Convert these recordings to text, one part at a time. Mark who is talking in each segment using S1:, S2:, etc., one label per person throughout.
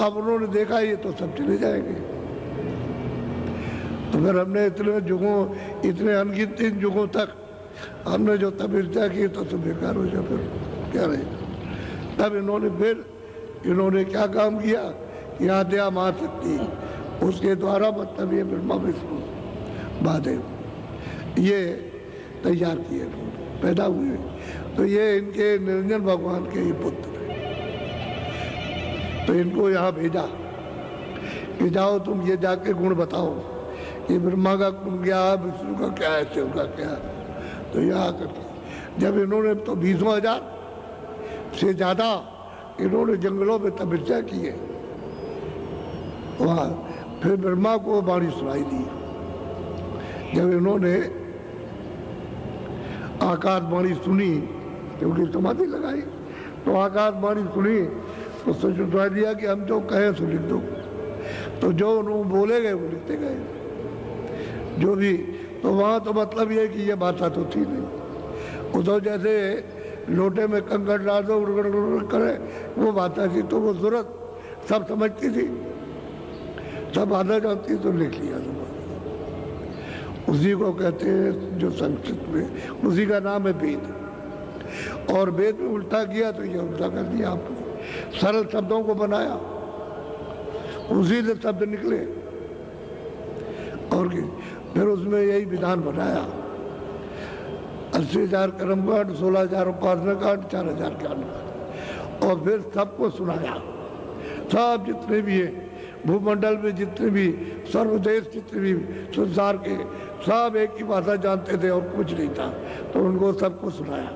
S1: अब उन्होंने देखा ये तो सब चले जाएंगे। तो फिर हमने इतने जुगों, इतने अनगिनत जुगों तक हमने जो तपस्या की तो बेकार हो जाए, फिर क्या रहेगा। तब इन्होंने क्या काम किया कि आद्या महाशक्ति, उसके द्वारा मतलब ये ब्रह्मा विष्णु महादेव ये तैयार किए, पैदा हुए। तो ये इनके निरंजन भगवान के ही पुत्र हैं। तो इनको यहाँ भेजा कि जाओ तुम ये जाके गुण बताओ कि ब्रह्मा का गुण क्या है, विष्णु का क्या है, शिव का क्या है। तो यहाँ करके जब इन्होंने तो 20,000 से ज़्यादा इन्होंने जंगलों में तपस्या की है, वहाँ फिर ब्रह्मा को वाणी सुनाई दी। जब इन्होंने आकाशवाणी सुनी, क्योंकि समाधि लगाई, तो आकाशवाणी सुनी तो सुना दिया कि हम जो कहें सो लिख दो। तो जो उन्होंने बोले गए वो लिखते गए जो भी। तो वहाँ तो मतलब ये कि ये भाषा तो थी नहीं। वो तो जैसे लोटे में कंकड़ डाल दो उड़ करे वो भाषा थी। तो वो सूरत सब समझती थी, सब आधा जानती, तो लिख लिया सब। उसी को कहते हैं जो संस्कृत में, उसी का नाम है वेद। और वेद में उल्टा किया तो ये उल्टा कर दिया आपने, सरल शब्दों को बनाया, उसी से शब्द निकले। और फिर उसमें यही विधान बनाया, 80,000 कर्मकांड, 16,000 उपासना कांड, 4,000 ज्ञान कांड। और फिर सबको सुनाया, सब जितने भी है भूमंडल में, जितने भी सर्वदेश, जितने भी संसार के, सब एक ही भाषा जानते थे और कुछ नहीं था। तो उनको सबको सुनाया,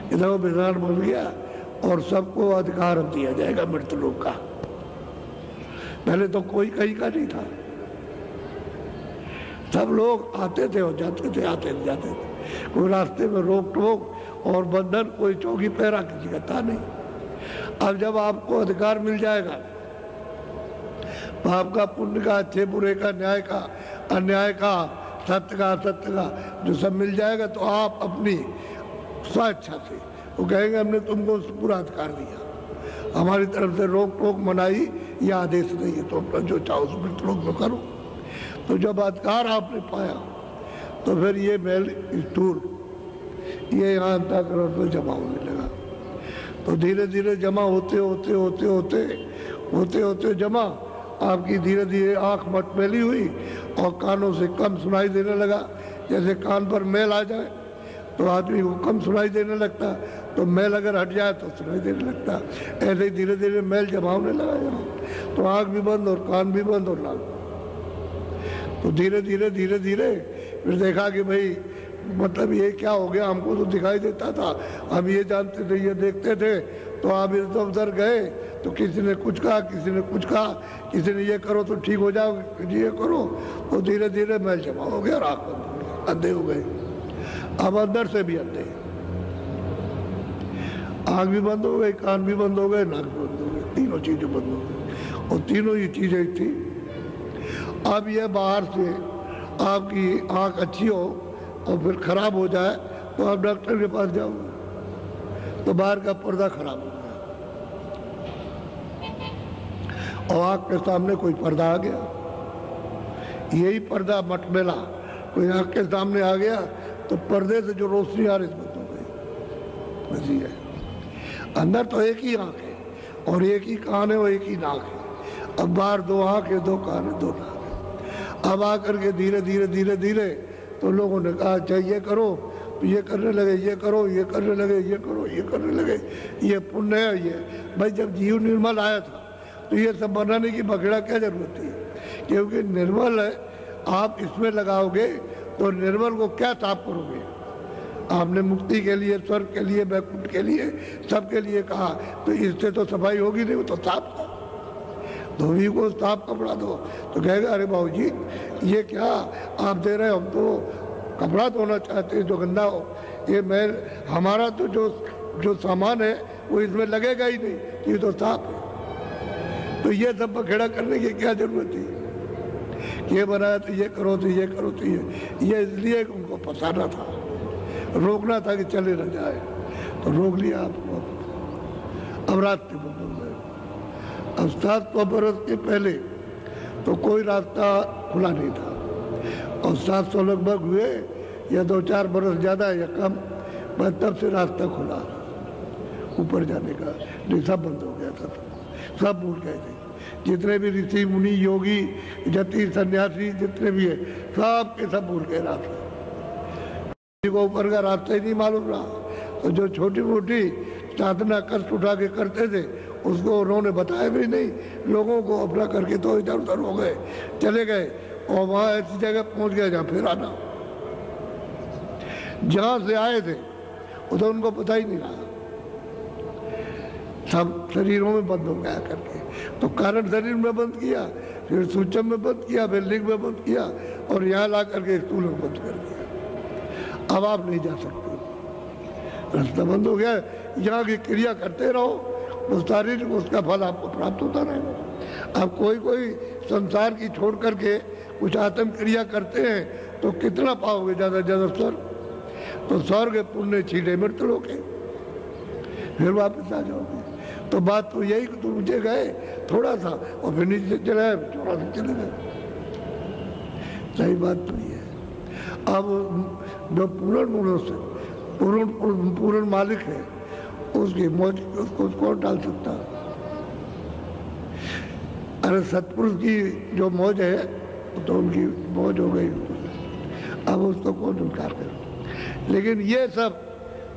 S1: इधर वो विधान बन गया और सबको अधिकार दिया जाएगा मृत्यु लोक का। पहले तो कोई कहीं का नहीं था, सब लोग आते थे और जाते थे, आते थे जाते थे। कोई रास्ते में रोक टोक और बंधन, कोई चौकी पहरा किसी का था नहीं। अब जब आपको अधिकार मिल जाएगा, पाप का, पुण्य का, अच्छे बुरे का, न्याय का, अन्याय का, सत्य का, असत्य का, जो सब मिल जाएगा, तो आप अपनी स्वेच्छा से वो कहेंगे हमने तुमको पूरा अधिकार दिया, हमारी तरफ से रोक टोक मनाही या आदेश नहीं है, तो अपना जो चाहो उसमें रोक लो करो। तो जब अधिकार आपने पाया तो फिर ये मैल स्थूल ये यहाँ अंतःकरण में जमा होने लगा। तो धीरे धीरे जमा होते होते होते होते होते होते जमा आपकी धीरे धीरे आँख मटमैली हुई और कानों से कम सुनाई देने लगा। जैसे कान पर मैल आ जाए तो आदमी को कम सुनाई देने लगता, तो मैल अगर हट जाए तो सुनाई देने लगता। ऐसे ही धीरे धीरे मैल जमा होने लगा यहाँ। तो आँख भी बंद और कान भी बंद और नाक। तो धीरे धीरे धीरे धीरे फिर देखा कि भाई मतलब ये क्या हो गया, हमको तो दिखाई देता था, हम ये जानते थे, ये देखते थे। तो आप इधर उधर गए तो किसी ने कुछ कहा, किसी ने कुछ कहा, किसी ने ये करो तो ठीक हो जाओगे, ये करो। तो धीरे धीरे मैल जमा हो गया और आँख बंद हो गई, अंधे हो गए। अब अंदर से भी अंधे, आँख भी बंद हो गई, कान भी बंद हो गए, नाक भी बंद हो गई, तीनों चीजें बंद हो गई। और तीनों ही चीजें थी। अब ये बाहर से आपकी आँख अच्छी हो और फिर खराब हो जाए तो आप डॉक्टर के पास जाओगे तो बाहर का पर्दा खराब हो गया और आँख के सामने कोई पर्दा आ गया। यही पर्दा मटमेला कोई आँख के सामने आ गया तो पर्दे से जो रोशनी आ रही बंद हो गई। वैसी है, अंदर तो एक ही आँख है और एक ही कान है और एक ही नाक है। अब बाहर दो आँख है, दो कान है, दो नाक है। अब आकर के धीरे धीरे धीरे धीरे तो लोगों ने कहा अच्छा ये करो, तो ये करने लगे, ये करो, ये करने लगे, ये करो, ये करने लगे, ये पुण्य है। ये भाई जब जीव निर्मल आया था तो ये सब बनाने की बखेड़ा क्या जरूरत थी, क्योंकि निर्मल है, आप इसमें लगाओगे तो निर्मल को क्या साफ करोगे। आपने मुक्ति के लिए, स्वर्ग के लिए, वैकुंठ के लिए, सबके लिए कहा, तो इससे तो सफाई होगी नहीं, वो तो साफ था। धोबी को साफ कपड़ा दो तो कहेगा अरे बाबू जी ये क्या आप दे रहे हो, हम तो कपड़ा धोना चाहते हैं जो गंदा हो। ये मैं हमारा तो जो सामान है वो इसमें लगेगा ही नहीं, ये तो साफ है। तो ये सब बखेड़ा करने की क्या जरूरत थी। ये बनाया तो ये करो, तो ये करो, तो ये इसलिए उनको फंसाना था, रोकना था कि चले न जाए। तो रोक लिया आपको। अब रास्ते बंद हो गए। अब और 700 बरस के पहले तो कोई रास्ता खुला नहीं था, और 700 लगभग हुए या 2-4 बरस ज़्यादा या कम, बस तब से रास्ता खुला ऊपर जाने का। नहीं, सब बंद हो गया था, सब भूल गए थे। जितने भी ऋषि मुनि योगी जति सन्यासी जितने भी है, सब के सब भूल गए रास्ता, किसी को ऊपर का रास्ता ही नहीं मालूम रहा। तो जो छोटी मोटी साधना कष्ट उठा के करते थे उसको उन्होंने बताया भी नहीं, लोगों को अपना करके तो इधर उधर हो गए, चले गए, और वहाँ ऐसी जगह पहुँच गए जहाँ फिर आना, जहाँ से आए थे वो तो उनको पता ही नहीं रहा, सब शरीरों में बंद हो गया करके। तो कारण शरीर में बंद किया, फिर सूक्ष्म में बंद किया, फिर लिंग में बंद किया, और यहाँ ला करके स्थूल में बंद कर दिया। अब आप नहीं जा सकते, रास्ता बंद हो गया। यहाँ की क्रिया करते रहो, वो शारीरिक उसका फल आपको प्राप्त होता रहेगा। अब कोई कोई संसार की छोड़ करके कुछ आत्म क्रिया करते हैं तो कितना पाओगे, ज़्यादा से ज़्यादा स्वर्ग, तो स्वर्ग पुण्य छीटे मृत्यु लोग के, फिर वापस आ जाओगे। तो बात तो यही कि तुम नीचे गए थोड़ा सा और फिर नीचे चले आए, थोड़ा सा चले गए, सही बात तो ये है। अब जो पूर्ण मूलों से पूर्ण मालिक है उसकी मौज उसको कौन डाल सकता? अरे सतपुरुष की जो मौज है तो उनकी मौज हो गई, अब उसको कौन इनकार करे। लेकिन ये सब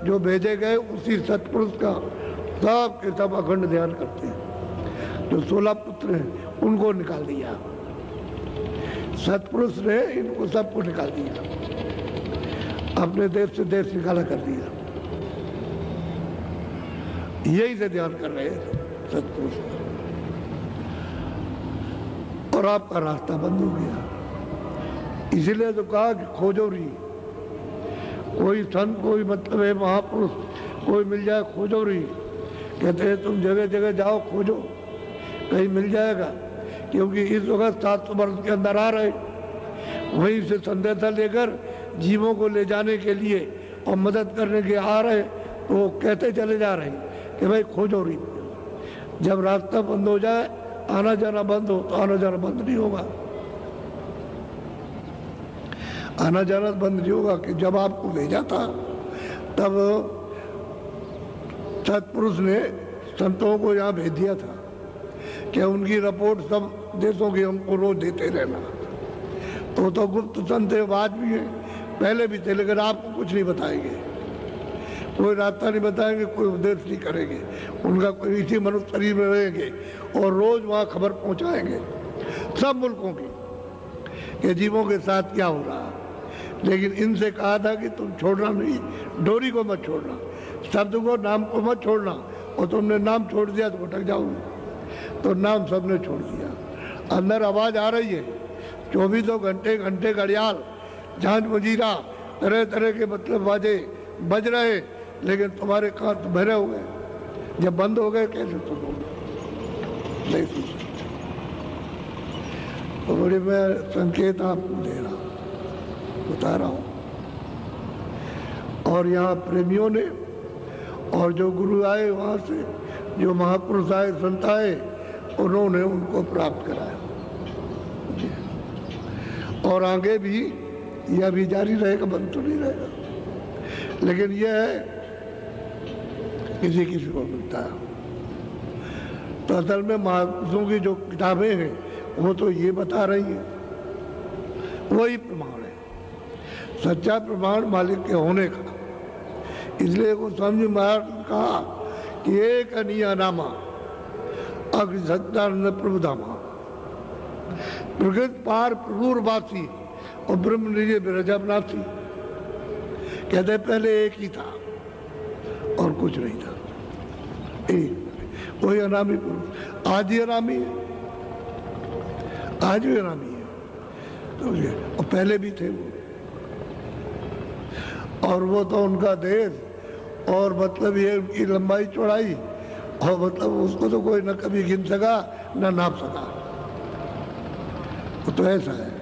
S1: जो भेजे गए उसी सतपुरुष का सब के सब अखंड ध्यान करते हैं। जो 16 पुत्र हैं उनको निकाल दिया सतपुरुष ने, इनको सबको निकाल दिया, अपने देश से देश निकाला कर दिया। यही से ध्यान कर रहे हैं सतपुरुष, और आपका रास्ता बंद हो गया। इसीलिए तो कहा कि खोजो री, कोई संत कोई मतलब है महापुरुष कोई मिल जाए, खोजो री। कहते हैं तुम जगह जगह जाओ खोजो, कहीं मिल जाएगा, क्योंकि इस वक्त 700 वर्ष के अंदर आ रहे, वहीं से संदेशा लेकर जीवों को ले जाने के लिए और मदद करने के आ रहे, तो वो कहते चले जा रहे कि भाई खोजो री। जब रास्ता बंद हो जाए, आना जाना बंद हो, तो आना जाना बंद नहीं होगा। आना जाना बंद नहीं होगा कि जब आपको भेजा था तब सतपुरुष ने संतों को यहाँ भेज दिया था कि उनकी रिपोर्ट सब देशों की हमको रोज देते रहना। तो गुप्त संत है, आज भी है, पहले भी थे, लेकिन आपको कुछ नहीं बताएंगे, कोई रास्ता नहीं बताएंगे, कोई उपदेश नहीं करेंगे। उनका कोई इसी मनुष्य शरीर में रहेंगे और रोज वहाँ खबर पहुँचाएंगे सब मुल्कों की कि जीवों के साथ क्या हो रहा है। लेकिन इनसे कहा था कि तुम छोड़ना नहीं, डोरी को मत छोड़ना, शब्द को नाम को मत छोड़ना, और तुमने नाम छोड़ दिया तो भटक जाओगे। तो नाम सबने छोड़ दिया। अंदर आवाज़ आ रही है, 24 घंटे घंटे घड़ियाल झांझ मजीरा तरह तरह के मतलब बाजे बज रहे, लेकिन तुम्हारे कान तो भरे हुए, जब बंद हो गए कैसे सुनोगे? नहीं सुन सकते। तो बड़े मैं संकेत आपको दे रहा हूँ, बता रहा हूँ। और यहाँ प्रेमियों ने और जो गुरु आए वहाँ से, जो महापुरुष आए संत आए, उन्होंने उनको प्राप्त कराया। और आगे भी यह भी जारी रहेगा, बंद तो नहीं रहेगा। लेकिन यह है किसी किसी को मिलता है। तो असल में महापुरुषों की जो किताबें हैं वो तो ये बता रही हैं, वही प्रमाण है, सच्चा प्रमाण मालिक के होने का। इसलिए वो स्वामी महाराज ने कहा कि एक अनिया नामा अग्र सच्चानंद प्रभु धामा, प्रकृत पार प्रभुर्वासी और ब्रह्म निजे विरजबनासी। कहते पहले एक ही था और कुछ नहीं था, एक वही अनामी पुरुष। आज ही अनामी है, आज भी अनामी है, तो ये और पहले भी थे वो। और वो तो उनका देश और मतलब ये उनकी लंबाई चौड़ाई, और मतलब उसको तो कोई न कभी गिन सका न नाप सका, वो तो ऐसा है।